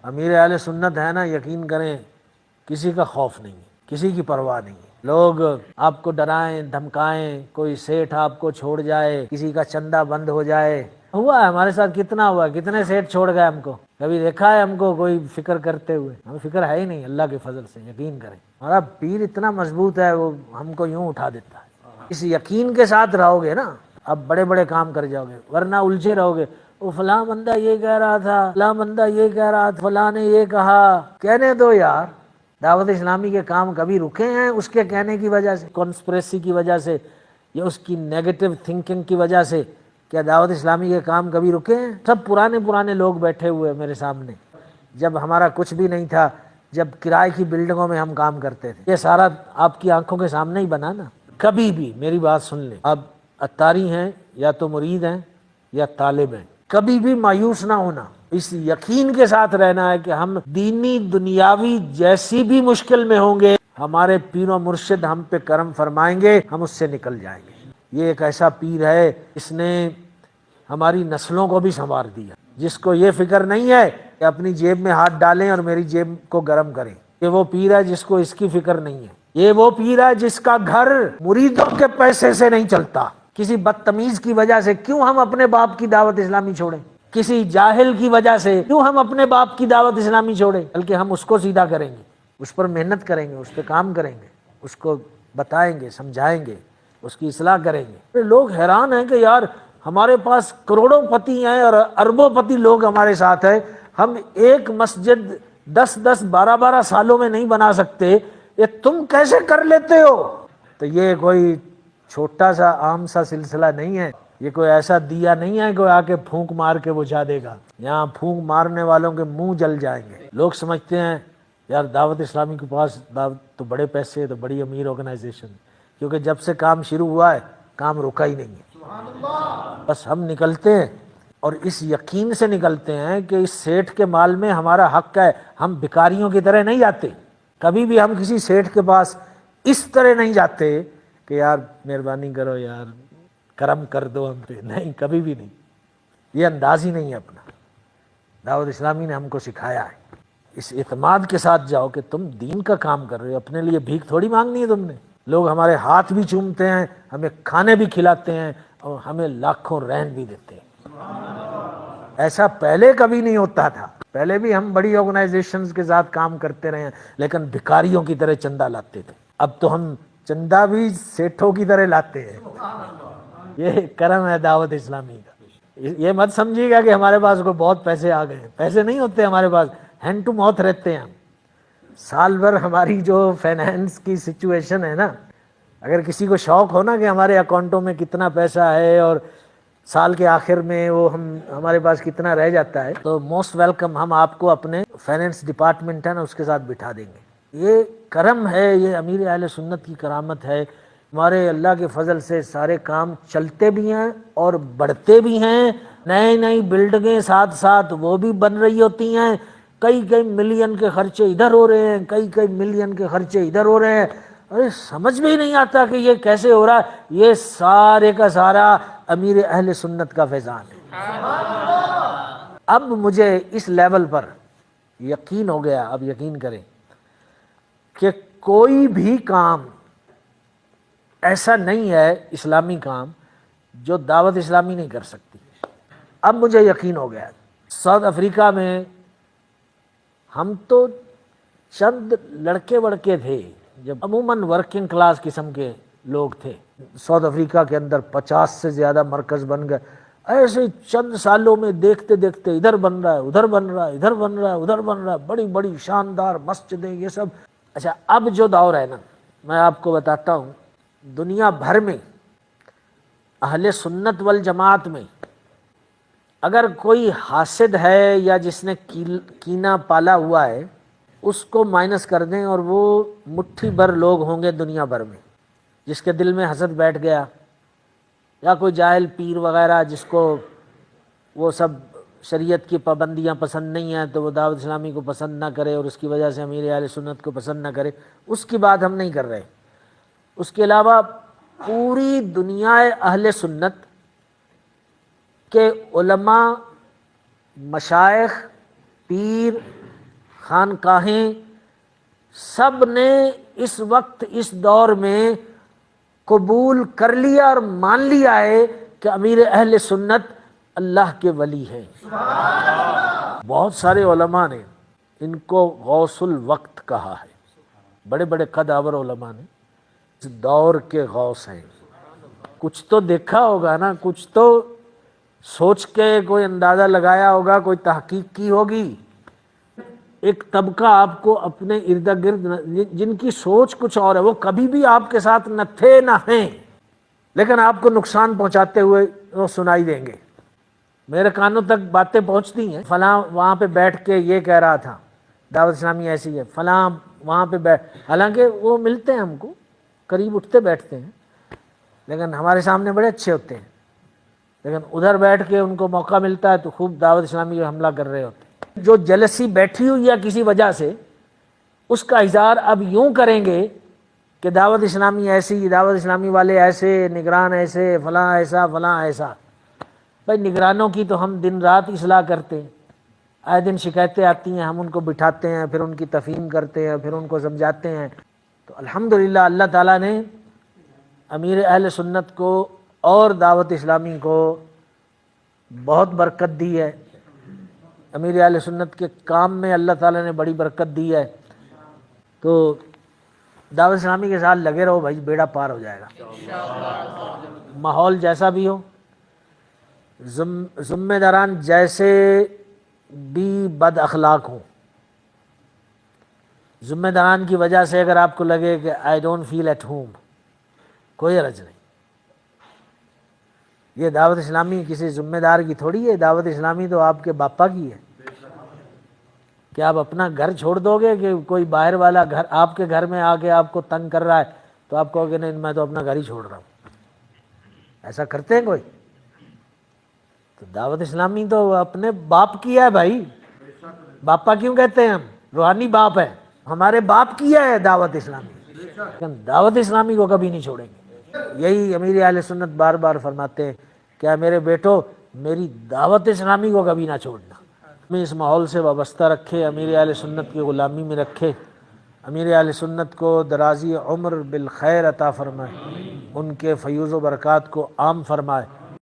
امیر اہل سنت ہے نا، یقین کریں کسی کا خوف نہیں ہے، کسی کی پرواہ نہیں ہے۔ لوگ آپ کو ڈرائیں دھمکائیں، کوئی سیٹھ آپ کو چھوڑ جائے، کسی کا چندہ بند ہو جائے، ہوا ہے ہمارے ساتھ، کتنا ہوا ہے، کتنے سیٹھ چھوڑ گئے ہم کو، کبھی دیکھا ہے ہم کو کوئی فکر کرتے ہوئے؟ ہمیں فکر ہے ہی نہیں، اللہ کے فضل سے یقین کریں ہمارا پیر اتنا مضبوط ہے، وہ ہم کو یوں اٹھا دیتا ہے۔ اس یقین کے ساتھ رہو گے نا، اب بڑے بڑے کام کر جاؤ گے، ورنہ الجھے رہو گے، وہ فلاں بندہ یہ کہہ رہا تھا، فلاں بندہ یہ کہہ رہا تھا، فلاں نے یہ کہا۔ کہنے دو یار، دعوت اسلامی کے کام کبھی رکے ہیں اس کے کہنے کی وجہ سے، کانسپریسی کی وجہ سے، یا اس کی نیگیٹو تھنکنگ کی وجہ سے؟ کیا دعوت اسلامی کے کام کبھی رکے ہیں؟ سب پرانے لوگ بیٹھے ہوئے میرے سامنے، جب ہمارا کچھ بھی نہیں تھا، جب کرائے کی بلڈنگوں میں ہم کام کرتے تھے، یہ سارا آپ کی آنکھوں کے سامنے ہی بنا نا۔ کبھی بھی میری بات سن لیں، اب اتاری ہیں یا تو مرید ہیں یا طالب ہیں، کبھی بھی مایوس نہ ہونا، اس یقین کے ساتھ رہنا ہے کہ ہم دینی دنیاوی جیسی بھی مشکل میں ہوں گے، ہمارے پیر و مرشد ہم پہ کرم فرمائیں گے، ہم اس سے نکل جائیں گے۔ یہ ایک ایسا پیر ہے، اس نے ہماری نسلوں کو بھی سنوار دیا، جس کو یہ فکر نہیں ہے کہ اپنی جیب میں ہاتھ ڈالیں اور میری جیب کو گرم کریں۔ یہ وہ پیر ہے جس کو اس کی فکر نہیں ہے۔ یہ وہ پیر ہے جس کا گھر مریدوں کے پیسے سے نہیں چلتا۔ کسی بدتمیز کی وجہ سے کیوں ہم اپنے باپ کی دعوت اسلامی چھوڑیں؟ کسی جاہل کی وجہ سے کیوں ہم اپنے باپ کی دعوت اسلامی چھوڑیں؟ بلکہ ہم اس کو سیدھا کریں گے، اس پر محنت کریں گے، اس پہ کام کریں گے، اس کو بتائیں گے، سمجھائیں گے، اس کی اصلاح کریں گے۔ لوگ حیران ہیں کہ یار ہمارے پاس کروڑوں پتی ہیں اور اربوں پتی لوگ ہمارے ساتھ ہیں، ہم ایک مسجد 10 12 سالوں میں نہیں بنا سکتے، یہ تم کیسے کر لیتے ہو؟ تو یہ کوئی چھوٹا سا عام سا سلسلہ نہیں ہے، یہ کوئی ایسا دیا نہیں ہے کوئی آ کے پھونک مار کے بجھا دے گا۔ یہاں پھونک مارنے والوں کے منہ جل جائیں گے۔ لوگ سمجھتے ہیں یار دعوت اسلامی کے پاس تو بڑے پیسے، تو بڑی امیر آرگنائزیشن، کیونکہ جب سے کام شروع ہوا ہے کام رکا ہی نہیں ہے۔ بس ہم نکلتے ہیں اور اس یقین سے نکلتے ہیں کہ اس سیٹھ کے مال میں ہمارا حق ہے، ہم بھکاریوں کی طرح نہیں جاتے۔ کبھی بھی ہم کسی سیٹھ کے پاس اس طرح نہیں جاتے کہ یار مہربانی کرو یار کرم کر دو ہم پہ، نہیں، کبھی بھی نہیں، یہ انداز ہی نہیں ہے اپنا۔ دعوت اسلامی نے ہم کو سکھایا ہے اس اعتماد کے ساتھ جاؤ کہ تم دین کا کام کر رہے ہو، اپنے لیے بھیک تھوڑی مانگنی ہے تم نے۔ لوگ ہمارے ہاتھ بھی چومتے ہیں، ہمیں کھانے بھی کھلاتے ہیں اور ہمیں لاکھوں رہن بھی دیتے ہیں۔ ایسا پہلے کبھی نہیں ہوتا تھا، پہلے بھی ہم بڑی آرگنائزیشنز کے ساتھ کام کرتے رہے ہیں، لیکن بھکاریوں کی طرح چندہ لاتے تھے۔ اب تو ہم چندہ بھی سیٹھوں کی طرح لاتے ہیں۔ یہ کرم ہے دعوت اسلامی کا۔ یہ مت سمجھیے گا کہ ہمارے پاس کوئی بہت پیسے آ گئے، پیسے نہیں ہوتے ہمارے پاس، ہینڈ ٹو ماؤتھ رہتے ہیں ہم۔ سال بھر ہماری جو فائنینس کی سچویشن ہے نا، اگر کسی کو شوق ہو نا کہ ہمارے اکاؤنٹوں میں کتنا پیسہ ہے اور سال کے آخر میں وہ ہمارے پاس کتنا رہ جاتا ہے، تو موسٹ ویلکم، ہم آپ کو اپنے فائنینس ڈپارٹمنٹ ہے نا اس کے ساتھ بٹھا دیں گے۔ یہ کرم ہے، یہ امیر اہل سنت کی کرامت ہے۔ ہمارے اللہ کے فضل سے سارے کام چلتے بھی ہیں اور بڑھتے بھی ہیں، نئی بلڈنگیں ساتھ ساتھ وہ بھی بن رہی ہوتی ہیں، کئی ملین کے خرچے ادھر ہو رہے ہیں، کئی ملین کے خرچے ادھر ہو رہے ہیں۔ ارے سمجھ میں ہی نہیں آتا کہ یہ کیسے ہو رہا ہے۔ یہ سارے کا سارا امیر اہل سنت کا فیضان ہے۔ اب مجھے اس لیول پر یقین ہو گیا، اب یقین کریں کہ کوئی بھی کام ایسا نہیں ہے اسلامی کام جو دعوت اسلامی نہیں کر سکتی۔ اب مجھے یقین ہو گیا۔ ساؤتھ افریقہ میں ہم تو چند لڑکے وڑکے تھے، جب عموماً ورکنگ کلاس قسم کے لوگ تھے۔ ساؤتھ افریقہ کے اندر 50 سے زیادہ مرکز بن گئے، ایسے چند سالوں میں دیکھتے دیکھتے ادھر بن رہا ہے، ادھر بن رہا ہے، ادھر بن رہا ہے، ادھر بن رہا ہے، بڑی بڑی شاندار مسجدیں، یہ سب۔ اچھا اب جو دور ہے نا، میں آپ کو بتاتا ہوں، دنیا بھر میں اہل سنت والجماعت میں اگر کوئی حاسد ہے یا جس نے کینہ پالا ہوا ہے، اس کو مائنس کر دیں اور وہ مٹھی بھر لوگ ہوں گے دنیا بھر میں جس کے دل میں حسد بیٹھ گیا، یا کوئی جاہل پیر وغیرہ جس کو وہ سب شریعت کی پابندیاں پسند نہیں ہیں تو وہ دعوت اسلامی کو پسند نہ کرے اور اس کی وجہ سے امیر اہل سنت کو پسند نہ کرے، اس کی بات ہم نہیں کر رہے۔ اس کے علاوہ پوری دنیا اہل سنت کہ علماء، مشائخ، پیر خانقاہیں سب نے اس وقت اس دور میں قبول کر لیا اور مان لیا ہے کہ امیر اہل سنت اللہ کے ولی ہیں۔ بہت سارے علماء نے ان کو غوث الوقت کہا ہے، بڑے بڑے قدآور علماء نے اس دور کے غوث ہیں۔ کچھ تو دیکھا ہوگا نا، کچھ تو سوچ کے کوئی اندازہ لگایا ہوگا، کوئی تحقیق کی ہوگی۔ ایک طبقہ آپ کو اپنے ارد گرد جن کی سوچ کچھ اور ہے، وہ کبھی بھی آپ کے ساتھ نہ تھے نہ ہیں، لیکن آپ کو نقصان پہنچاتے ہوئے وہ سنائی دیں گے۔ میرے کانوں تک باتیں پہنچتی ہیں، فلاں وہاں پہ بیٹھ کے یہ کہہ رہا تھا، دعوت اسلامی ایسی ہے، فلاں وہاں پہ حالانکہ وہ ملتے ہیں ہم کو، قریب اٹھتے بیٹھتے ہیں، لیکن ہمارے سامنے بڑے اچھے ہوتے ہیں، لیکن ادھر بیٹھ کے ان کو موقع ملتا ہے تو خوب دعوت اسلامی پہ حملہ کر رہے ہوتے ہیں۔ جو جلسی بیٹھی ہوئی ہے کسی وجہ سے، اس کا اظہار اب یوں کریں گے کہ دعوت اسلامی ایسی، دعوت اسلامی والے ایسے، نگران ایسے، فلاں ایسا، فلاں ایسا۔ بھائی نگرانوں کی تو ہم دن رات اصلاح کرتے ہیں، آئے دن شکایتیں آتی ہیں، ہم ان کو بٹھاتے ہیں، پھر ان کی تفہیم کرتے ہیں، پھر ان کو سمجھاتے ہیں۔ تو الحمدللہ اللہ تعالیٰ نے امیر اہل سنت کو اور دعوت اسلامی کو بہت برکت دی ہے۔ امیر اہل سنت کے کام میں اللہ تعالیٰ نے بڑی برکت دی ہے۔ تو دعوت اسلامی کے ساتھ لگے رہو بھائی، بیڑا پار ہو جائے گا۔ ماحول جیسا بھی ہو، ذمہ داران جیسے بھی بد اخلاق ہوں، ذمہ داران کی وجہ سے اگر آپ کو لگے کہ I don't feel at home, کوئی حرج نہیں۔ یہ دعوت اسلامی کسی ذمہ دار کی تھوڑی ہے، دعوت اسلامی تو آپ کے باپا کی ہے۔ کہ آپ اپنا گھر چھوڑ دو گے کہ کوئی باہر والا گھر آپ کے گھر میں آ کے آپ کو تنگ کر رہا ہے تو آپ کہو گے نہیں میں تو اپنا گھر ہی چھوڑ رہا ہوں؟ ایسا کرتے ہیں کوئی؟ تو دعوت اسلامی تو اپنے باپ کی ہے بھائی، باپا کیوں کہتے ہیں ہم؟ روحانی باپ ہے، ہمارے باپ کی ہے دعوت اسلامی، لیکن دعوت اسلامی کو کبھی نہیں چھوڑیں گے۔ یہی امیر اہل سنت بار بار فرماتے ہیں کہ میرے بیٹو میری دعوت اسلامی کو کبھی نہ چھوڑنا۔ ہمیں اس ماحول سے وابستہ رکھے، امیر اہل سنت کی غلامی میں رکھے، امیر اہل سنت کو درازی عمر بالخیر عطا فرمائے، ان کے فیوض و برکات کو عام فرمائے۔